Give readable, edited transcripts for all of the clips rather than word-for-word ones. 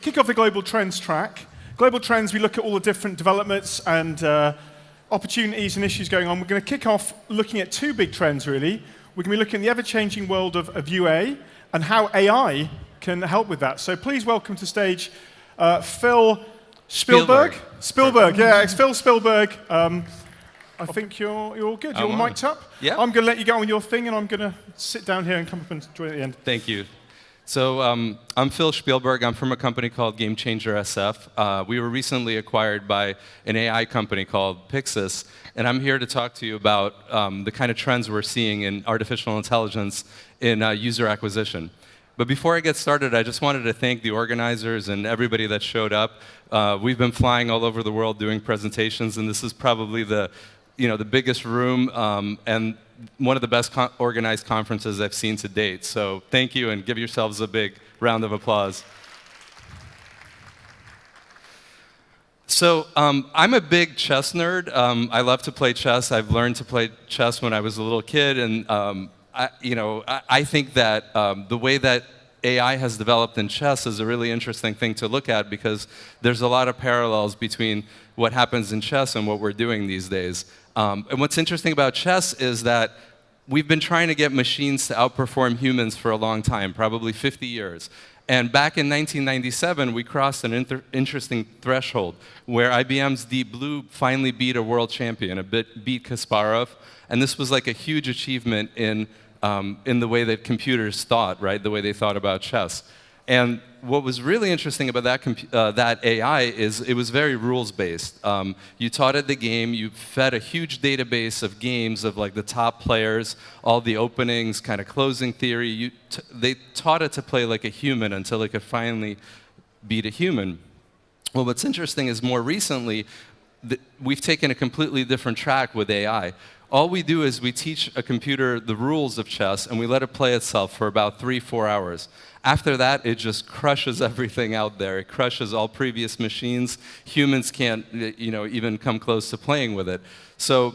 Kick off the Global Trends track. Global Trends, we look at all the different developments and opportunities and issues going on. We're going to kick off looking at two big trends, really. We're going to be looking at the ever-changing world of UA and how AI can help with that. So please welcome to stage Phil Shpilberg. Shpilberg, yeah, it's Phil Shpilberg. I think you're all good. You're all mic'd up? Yeah. I'm going to let you get on with your thing, and I'm going to sit down here and come up and join at the end. Thank you. So I'm Phil Shpilberg. I'm from a company called GameChangersSF. We were recently acquired by an AI company called Pixis, and I'm here to talk to you about the kind of trends we're seeing in artificial intelligence in user acquisition. But before I get started, I just wanted to thank the organizers and everybody that showed up. We've been flying all over the world doing presentations, and this is probably the biggest room and one of the best organized conferences I've seen to date. So thank you, and give yourselves a big round of applause. So I'm a big chess nerd. I love to play chess. I've learned to play chess when I was a little kid, and I think that the way that AI has developed in chess is a really interesting thing to look at, because there's a lot of parallels between what happens in chess and what we're doing these days. And what's interesting about chess is that we've been trying to get machines to outperform humans for a long time, probably 50 years. And back in 1997, we crossed an interesting threshold where IBM's Deep Blue finally beat a world champion, beat Kasparov. And this was like a huge achievement in the way that computers thought, right? The way they thought about chess. And what was really interesting about that AI is it was very rules-based. You taught it the game, you fed a huge database of games of like the top players, all the openings, kind of closing theory. They taught it to play like a human until it could finally beat a human. Well, what's interesting is more recently, we've taken a completely different track with AI. All we do is we teach a computer the rules of chess, and we let it play itself for about 3-4 hours. After that, it just crushes everything out there. It crushes all previous machines. Humans can't, even come close to playing with it. So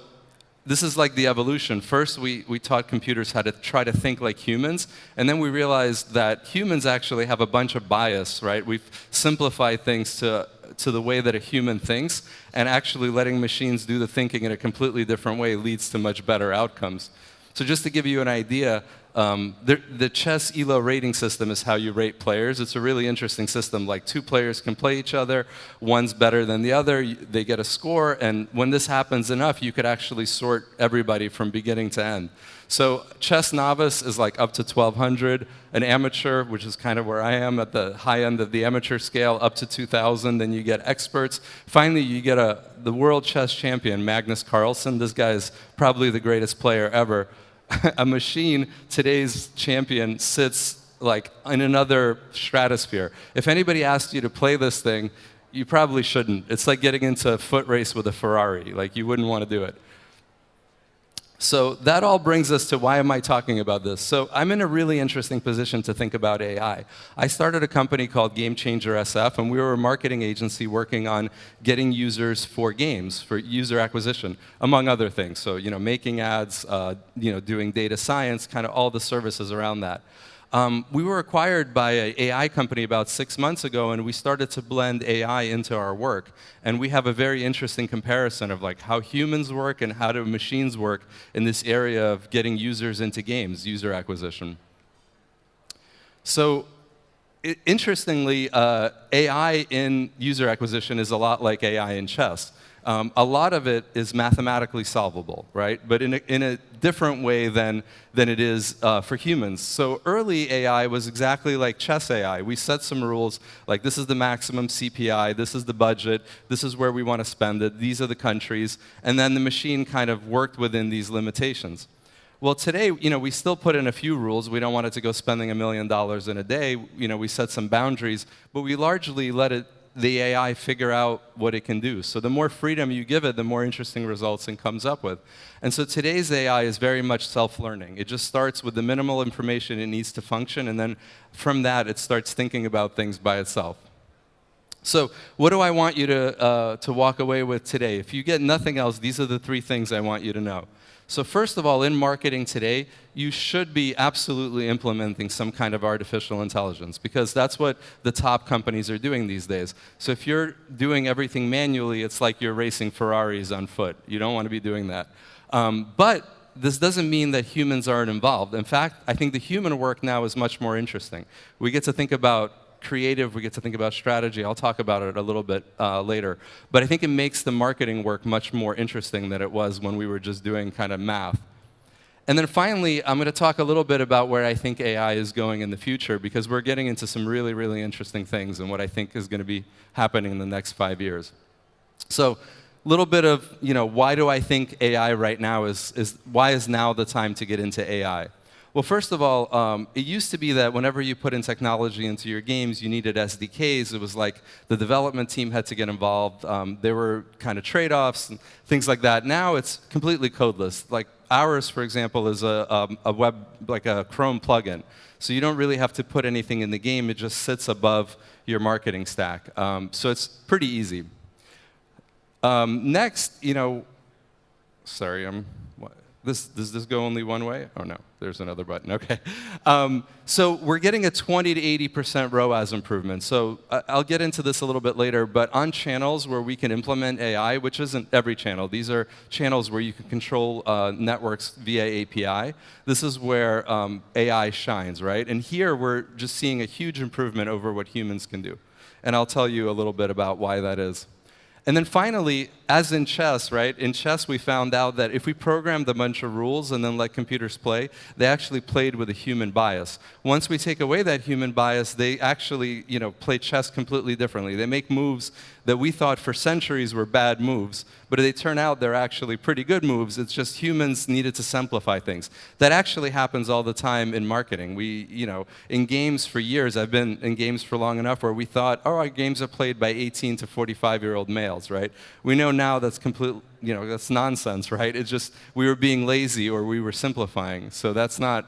this is like the evolution. First, we taught computers how to try to think like humans, and then we realized that humans actually have a bunch of bias, right? We've simplified things to the way that a human thinks, and actually letting machines do the thinking in a completely different way leads to much better outcomes. So just to give you an idea, the chess ELO rating system is how you rate players. It's a really interesting system. Like, two players can play each other, one's better than the other, they get a score, and when this happens enough, you could actually sort everybody from beginning to end. So chess novice is like up to 1,200, an amateur, which is kind of where I am at the high end of the amateur scale, up to 2,000, then you get experts. Finally, you get the world chess champion, Magnus Carlsen. This guy is probably the greatest player ever. A machine, today's champion, sits like in another stratosphere. If anybody asked you to play this thing, you probably shouldn't. It's like getting into a foot race with a Ferrari. Like, you wouldn't want to do it. So that all brings us to, why am I talking about this? So I'm in a really interesting position to think about AI. I started a company called GameChangersSF, and we were a marketing agency working on getting users for games, for user acquisition, among other things. So, making ads, doing data science, kind of all the services around that. We were acquired by an AI company about 6 months ago, and we started to blend AI into our work. And we have a very interesting comparison of like how humans work and how do machines work in this area of getting users into games, user acquisition. So interestingly, AI in user acquisition is a lot like AI in chess. A lot of it is mathematically solvable, right? But in a different way than it is for humans. So early AI was exactly like chess AI. We set some rules, like this is the maximum CPI, this is the budget, this is where we want to spend it, these are the countries, and then the machine kind of worked within these limitations. Well, today, we still put in a few rules. We don't want it to go spending $1 million in a day. We set some boundaries, but we largely let the AI figure out what it can do. So the more freedom you give it, the more interesting results it comes up with. And so today's AI is very much self-learning. It just starts with the minimal information it needs to function, and then from that, it starts thinking about things by itself. So what do I want you to walk away with today? If you get nothing else, these are the 3 things I want you to know. So first of all, in marketing today, you should be absolutely implementing some kind of artificial intelligence, because that's what the top companies are doing these days. So if you're doing everything manually, it's like you're racing Ferraris on foot. You don't want to be doing that. But this doesn't mean that humans aren't involved. In fact, I think the human work now is much more interesting. We get to think about creative, we get to think about strategy. I'll talk about it a little bit later. But I think it makes the marketing work much more interesting than it was when we were just doing kind of math. And then finally, I'm going to talk a little bit about where I think AI is going in the future, because we're getting into some really, really interesting things and what I think is going to be happening in the next 5 years. So a little bit of, why do I think AI right now why is now the time to get into AI? Well, first of all, it used to be that whenever you put in technology into your games, you needed SDKs. It was like the development team had to get involved. There were kind of trade-offs and things like that. Now it's completely codeless. Like ours, for example, is a web, like a Chrome plugin. So you don't really have to put anything in the game. It just sits above your marketing stack. So it's pretty easy. Next, sorry, does this go only one way? Oh no, there's another button, okay. So we're getting a 20 to 80% ROAS improvement. So I'll get into this a little bit later, but on channels where we can implement AI, which isn't every channel, these are channels where you can control networks via API. This is where AI shines, right? And here we're just seeing a huge improvement over what humans can do. And I'll tell you a little bit about why that is. And then finally, as in chess, right? In chess, we found out that if we programmed a bunch of rules and then let computers play, they actually played with a human bias. Once we take away that human bias, they actually, play chess completely differently. They make moves that we thought for centuries were bad moves, but they turn out they're actually pretty good moves. It's just humans needed to simplify things. That actually happens all the time in marketing. In games for years, I've been in games for long enough where we thought, oh, our games are played by 18 to 45-year-old males, right? We know now that's complete, that's nonsense, right? It's just we were being lazy or we were simplifying. So that's not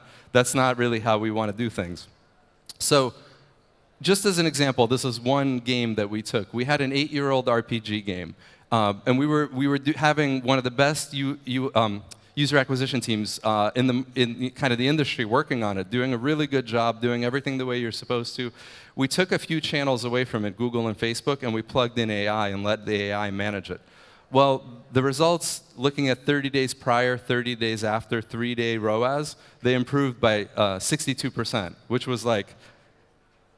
really how we want to do things. So just as an example, this is one game that we took. We had an 8-year-old RPG game, and we were having one of the best user acquisition teams in kind of the industry working on it, doing a really good job, doing everything the way you're supposed to. We took a few channels away from it, Google and Facebook, and we plugged in AI and let the AI manage it. Well, the results, looking at 30 days prior, 30 days after, 3-day ROAS, they improved by 62%, which was like,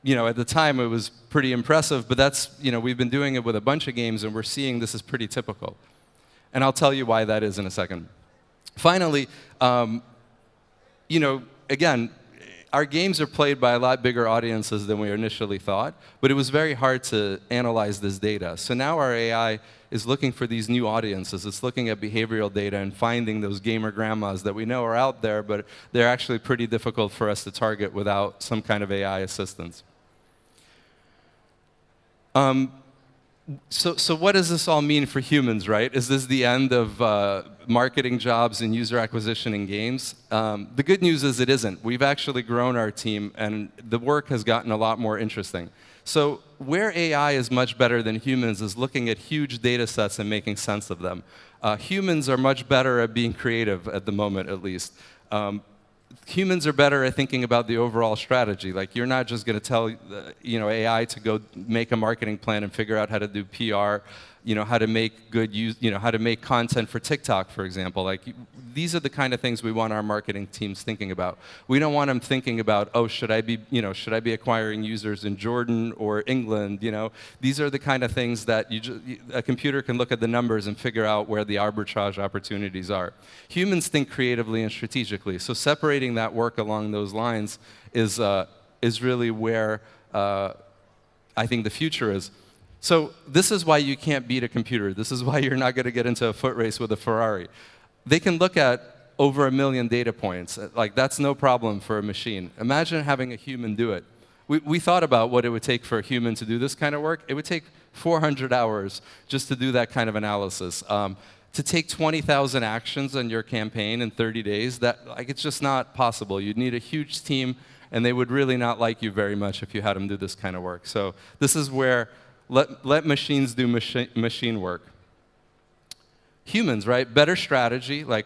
at the time it was pretty impressive, but that's, we've been doing it with a bunch of games and we're seeing this is pretty typical. And I'll tell you why that is in a second. Finally, again, our games are played by a lot bigger audiences than we initially thought, but it was very hard to analyze this data. So now our AI is looking for these new audiences. It's looking at behavioral data and finding those gamer grandmas that we know are out there, but they're actually pretty difficult for us to target without some kind of AI assistance. So what does this all mean for humans, right? Is this the end of marketing jobs and user acquisition in games? The good news is it isn't. We've actually grown our team, and the work has gotten a lot more interesting. So where AI is much better than humans is looking at huge data sets and making sense of them. Humans are much better at being creative at the moment, at least. Humans are better at thinking about the overall strategy. Like, you're not just going to tell AI to go make a marketing plan and figure out how to do PR, how to make how to make content for TikTok, for example. Like, these are the kind of things we want our marketing teams thinking about. We don't want them thinking about, oh, should I be acquiring users in Jordan or England? These are the kind of things that a computer can look at the numbers and figure out where the arbitrage opportunities are. Humans think creatively and strategically, so separating that work along those lines is really where I think the future is. So this is why you can't beat a computer. This is why you're not going to get into a foot race with a Ferrari. They can look at over 1 million data points. Like, that's no problem for a machine. Imagine having a human do it. We thought about what it would take for a human to do this kind of work. It would take 400 hours just to do that kind of analysis. To take 20,000 actions on your campaign in 30 days, it's just not possible. You'd need a huge team, and they would really not like you very much if you had them do this kind of work. So this is where let machines do machine work. humans, right? Better strategy, like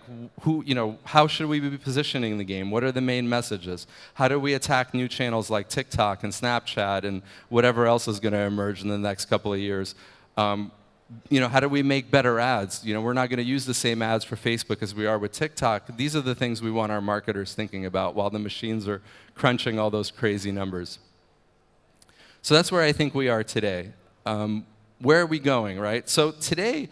how should we be positioning the game? What are the main messages? How do we attack new channels like TikTok and Snapchat and whatever else is going to emerge in the next couple of years? How do we make better ads? We're not going to use the same ads for Facebook as we are with TikTok. These are the things we want our marketers thinking about while the machines are crunching all those crazy numbers. So that's where I think we are today. Where are we going, right? So today,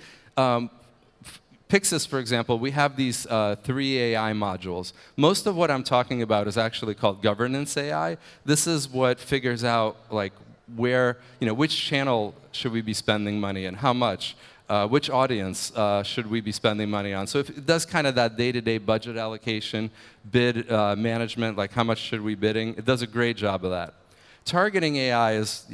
Pixis, for example, we have these 3 AI modules. Most of what I'm talking about is actually called governance AI. This is what figures out like which channel should we be spending money and how much, which audience should we be spending money on. So if it does kind of that day-to-day budget allocation, bid management, like how much should we bidding, it does a great job of that. Targeting AI is,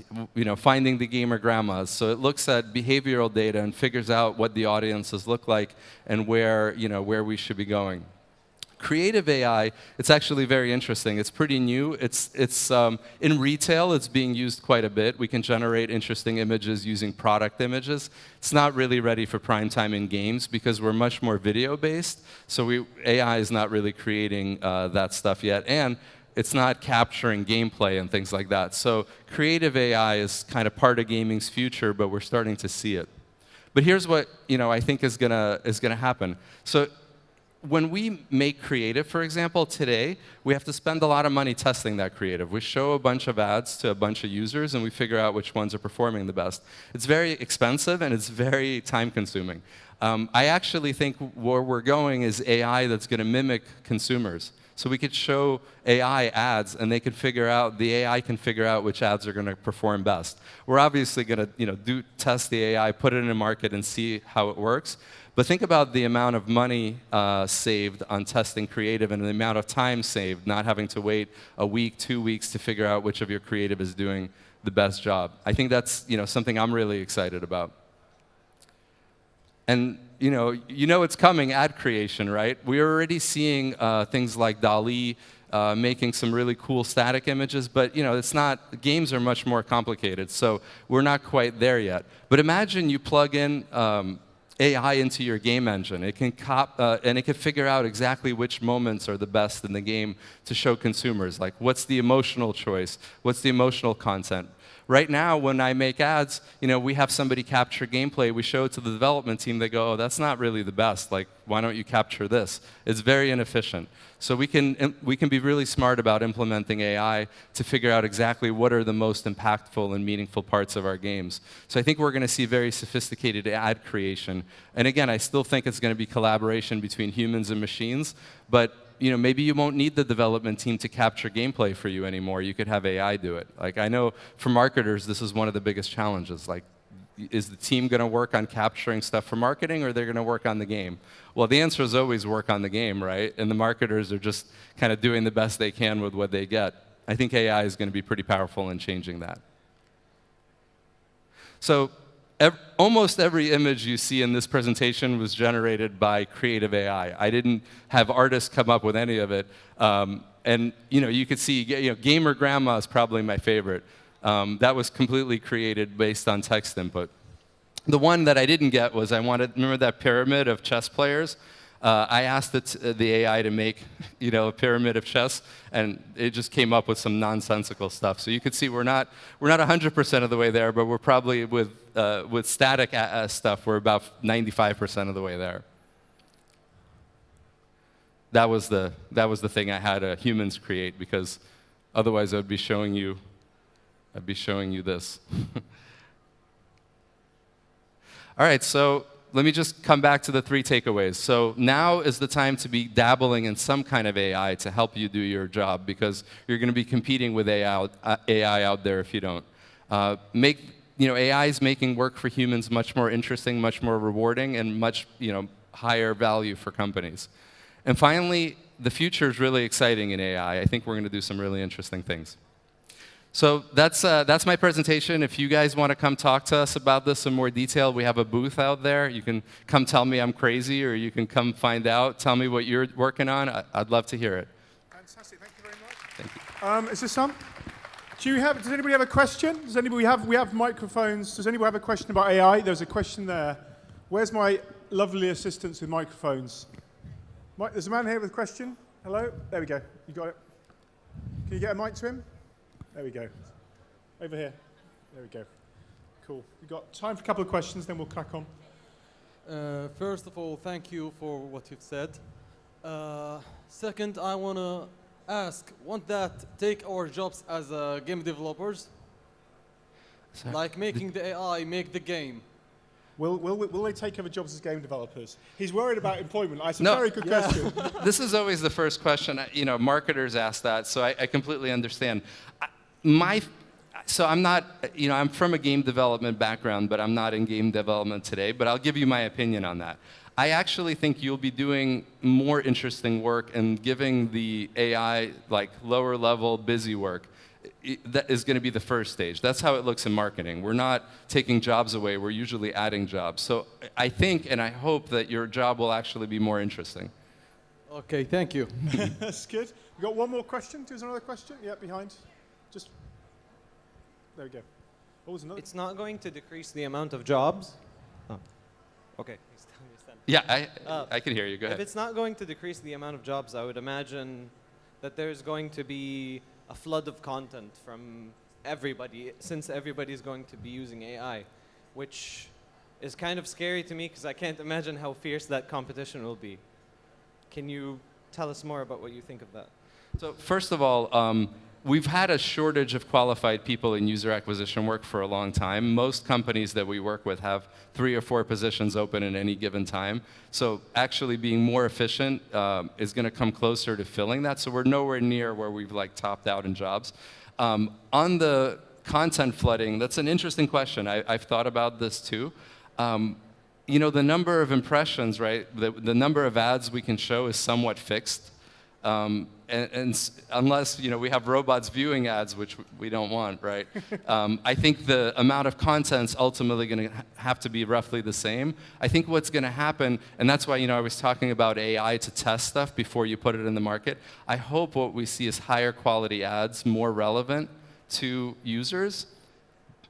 finding the gamer grandmas. So it looks at behavioral data and figures out what the audiences look like and where we should be going. Creative AI, it's actually very interesting. It's pretty new. It's in retail, it's being used quite a bit. We can generate interesting images using product images. It's not really ready for prime time in games because we're much more video-based. So AI is not really creating that stuff yet. And it's not capturing gameplay and things like that. So creative AI is kind of part of gaming's future, but we're starting to see it. But here's what I think is gonna happen. So when we make creative, for example, today, we have to spend a lot of money testing that creative. We show a bunch of ads to a bunch of users, and we figure out which ones are performing the best. It's very expensive, and it's very time-consuming. I actually think where we're going is AI that's going to mimic consumers. So we could show AI ads, and the AI can figure out which ads are going to perform best. We're obviously going to test the AI, put it in a market, and see how it works. But think about the amount of money saved on testing creative and the amount of time saved, not having to wait a week, 2 weeks to figure out which of your creative is doing the best job. I think that's something I'm really excited about. And it's coming, ad creation, right? We're already seeing things like DALL-E making some really cool static images, but it's not. Games are much more complicated, so we're not quite there yet. But imagine you plug in AI into your game engine. It can and it can figure out exactly which moments are the best in the game to show consumers. Like, what's the emotional choice? What's the emotional content? Right now, when I make ads, we have somebody capture gameplay. We show it to the development team. They go, "Oh, that's not really the best. Like, why don't you capture this?" It's very inefficient. So we can be really smart about implementing AI to figure out exactly what are the most impactful and meaningful parts of our games. So I think we're going to see very sophisticated ad creation. And again, I still think it's going to be collaboration between humans and machines. But maybe you won't need the development team to capture gameplay for you anymore. You could have AI do it. Like, I know for marketers, this is one of the biggest challenges. Like, is the team going to work on capturing stuff for marketing, or they're going to work on the game? Well, the answer is always work on the game, right? And the marketers are just kind of doing the best they can with what they get. I think AI is going to be pretty powerful in changing that. So almost every image you see in this presentation was generated by creative AI. I didn't have artists come up with any of it. And you could see, Gamer Grandma is probably my favorite. That was completely created based on text input. The one that I didn't get was remember that pyramid of chess players? I asked the AI to make a pyramid of chess, and it just came up with some nonsensical stuff. So you could see we're not 100% of the way there, but we're probably with static stuff, we're about 95% of the way there. That was the thing I had humans create, because otherwise I'd be showing you this. All right, so let me just come back to the 3 takeaways. So now is the time to be dabbling in some kind of AI to help you do your job, because you're going to be competing with AI out there if you don't. AI is making work for humans much more interesting, much more rewarding, and much higher value for companies. And finally, the future is really exciting in AI. I think we're going to do some really interesting things. So that's my presentation. If you guys want to come talk to us about this in more detail, we have a booth out there. You can come tell me I'm crazy, or you can come find out. Tell me what you're working on. I'd love to hear it. Fantastic. Thank you very much. Thank you. Is this on? Does anybody have a question? We have microphones. Does anybody have a question about AI? There's a question there. Where's my lovely assistants with microphones. There's a man here with a question. Hello? There we go. You got it. Can you get a mic to him? There we go. Over here. There we go. Cool. We've got time for a couple of questions, then we'll crack on. First of all, thank you for what you've said. Second, I want to ask, won't that take our jobs as game developers? Sorry. Like making the AI make the game. Will they take over jobs as game developers? He's worried about employment. It's a No. very good question. This is always the first question. Marketers ask that, so I completely understand. So I'm not, I'm from a game development background, but I'm not in game development today. But I'll give you my opinion on that. I actually think you'll be doing more interesting work and giving the AI like lower level busy work. That is going to be the first stage. That's how it looks in marketing. We're not taking jobs away. We're usually adding jobs. So I think and I hope that your job will actually be more interesting. Okay, thank you. That's good. We got one more question. There's another question. Yeah, behind. Just there we go. What was another? It's not going to decrease the amount of jobs. Oh. Okay. Yeah, I can hear you. Go ahead. If it's not going to decrease the amount of jobs, I would imagine that there's going to be a flood of content from everybody, since everybody's going to be using AI, which is kind of scary to me because I can't imagine how fierce that competition will be. Can you tell us more about what you think of that? So first of all, we've had a shortage of qualified people in user acquisition work for a long time. Most companies that we work with have 3 or 4 positions open at any given time. So actually being more efficient is going to come closer to filling that. So we're nowhere near where we've like topped out in jobs. On the content flooding, that's an interesting question. I've thought about this too. The number of impressions, right? The number of ads we can show is somewhat fixed. And unless we have robots viewing ads, which we don't want, right? I think the amount of content's ultimately going to have to be roughly the same. I think what's going to happen, and that's why I was talking about AI to test stuff before you put it in the market. I hope what we see is higher quality ads, more relevant to users.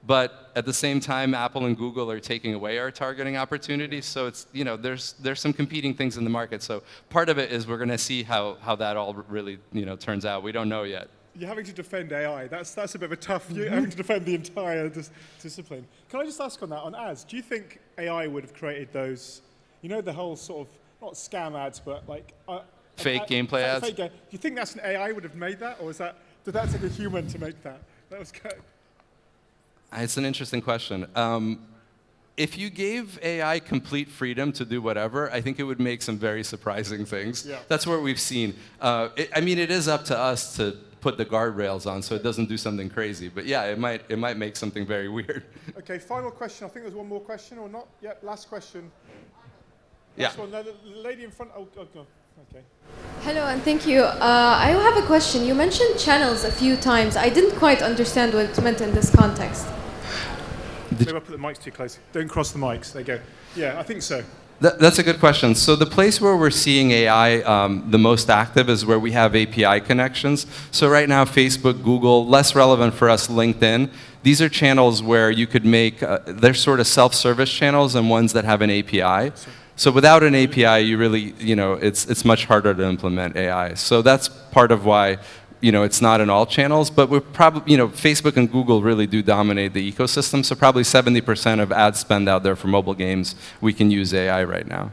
But at the same time, Apple and Google are taking away our targeting opportunities. So it's there's some competing things in the market. So part of it is we're going to see how that all really turns out. We don't know yet. You're having to defend AI. That's a bit of a tough. You're having to defend the entire discipline. Can I just ask on that on ads? Do you think AI would have created those? The whole sort of not scam ads, but like fake gameplay ads. Do you think that's an AI would have made that, or did that take a human to make that? That was good. It's an interesting question. If you gave AI complete freedom to do whatever, I think it would make some very surprising things. Yeah. That's what we've seen. It is up to us to put the guardrails on so it doesn't do something crazy. But yeah, it might make something very weird. Okay, final question. I think there's one more question or not? Yeah, last question. Yeah. Last one. No, the lady in front. Oh, go. Okay. Hello and thank you. I have a question. You mentioned channels a few times. I didn't quite understand what it meant in this context. Maybe I put the mics too close. Don't cross the mics. There you go. Yeah, I think so. That's a good question. So the place where we're seeing AI the most active is where we have API connections. So right now, Facebook, Google, less relevant for us, LinkedIn. These are channels where you could make, they're sort of self-service channels and ones that have an API. So without an API, you really, it's much harder to implement AI. So that's part of why it's not in all channels, but we're probably, Facebook and Google really do dominate the ecosystem, so probably 70% of ad spend out there for mobile games, we can use AI right now.